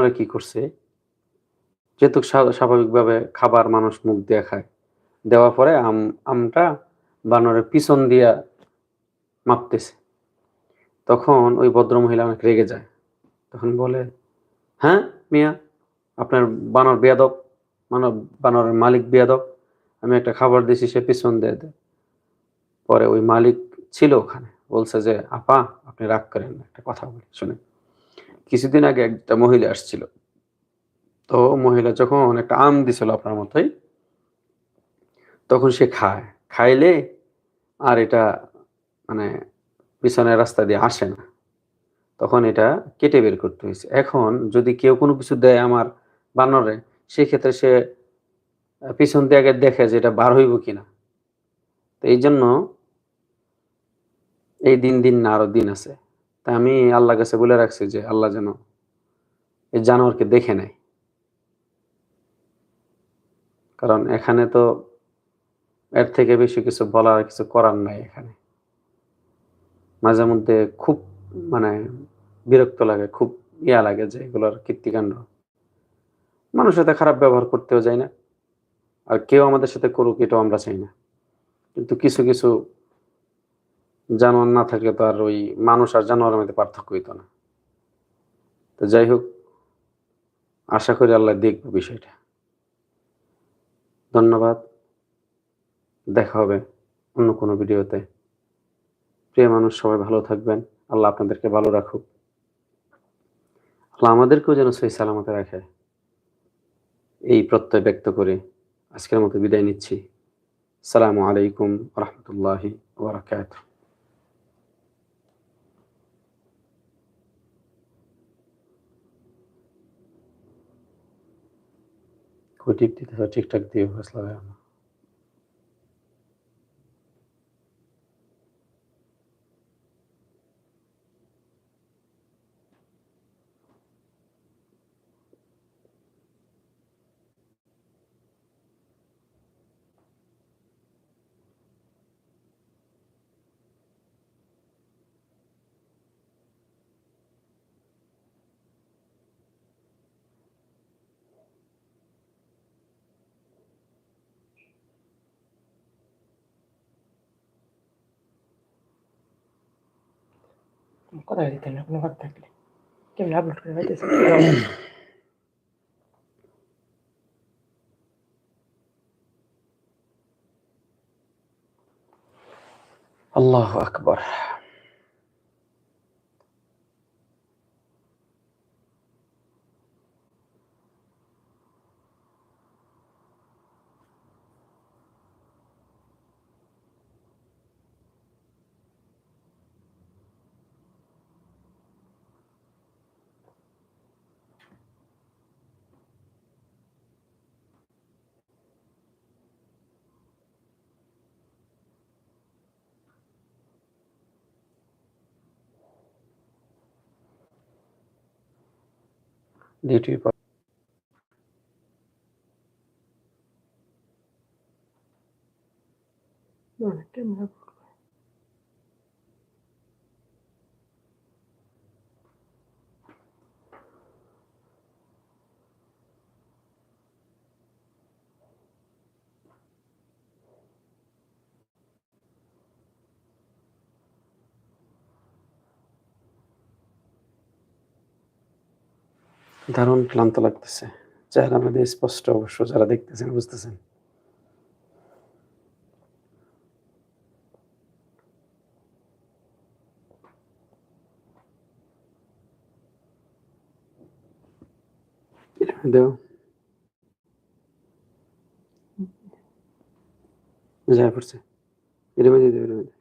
পরে কি করছে, যেহেতু স্বাভাবিকভাবে খাবার মানুষ মুখ দিয়ে খায়। দেওয়ার পরে আমটা বানরের পিছন দিয়া মাপতেছে। তখন ওই ভদ্রমহিলা অনেক রেগে যায়। তখন বলে, "হ্যাঁ, মিয়া আপনার বানর বেয়াদব, বানরের মালিক বেয়াদব। আমি একটা খাবার দিছি সে পিছন দিয়ে দেয়।" পরে ওই মালিক ছিল ওখানে। বলছে যে, "আপা আপনি রাগ করেন না। একটা কথা বলি শুনেন। কিছুদিন আগে একটা মহিলা আসছিল। তো মহিলা যখন একটা আম দিছিল আপনার মতোই, তখন সে খায়। খাইলে আর এটা মানে পিছনের রাস্তা দিয়ে আসে না। তখন এটা কেটে বের করতে হইছে। এখন যদি কেউ কোনো কিছু দেয় আমার বানরে, সেক্ষেত্রে সে পিছন দিয়ে আগে দেখে যে এটা বার হইব কিনা। তো এইজন্য এই দিন না আরো দিন আছে। তা আমি আল্লাহর কাছে বলে রাখছি যে আল্লাহ যেন এই জানোয়ারকে দেখে নেয়। কারণ এখানে তো এর থেকে বেশি কিছু বলার, কিছু করার নাই এখানে। মাঝে মধ্যে খুব মানে বিরক্ত লাগে, খুব লাগে যে এগুলোর কীর্তিকাণ্ড। মানুষের সাথে খারাপ ব্যবহার করতেও যাই না। আর কেউ আমাদের সাথে করুক এটাও আমরা চাই না। কিন্তু কিছু জানোয়ার না থাকলে তো আর ওই মানুষ আর জানোয়ারের মধ্যে পার্থক্য হইতো না। তো যাই হোক, আশা করি আল্লাহ দেখব বিষয়টা। ধন্যবাদ। দেখা হবে অন্য কোনো ভিডিওতে। প্রিয় মানুষ সবাই ভালো থাকবেন। আল্লাহ আপনাদেরকে ভালো রাখুক। আল্লাহ আমাদেরকেও যেন সহি সালামতে রাখে। এই প্রত্যয় ব্যক্ত করে আজকের মতো বিদায় নিচ্ছি। আসসালামু আলাইকুম ওয়া রাহমাতুল্লাহি ওয়া বারাকাতুহু। কই টিপ দিতেছো? ঠিকঠাক দিও গাছ লাগাও না। কোথায় দিতেন না কোনো কথা থাকলে কেমন আপলোড করে পাইতেছে আল্লাহু আকবার। ডিউটির পর কেমন দারুণ ক্লান্ত লাগতেছে। চেহারা মধ্যে স্পষ্ট অবশ্য যারা দেখতেছেন বুঝতেছেন। দেও যায় পড়ছে। এর মধ্যে দেও, এর মধ্যে।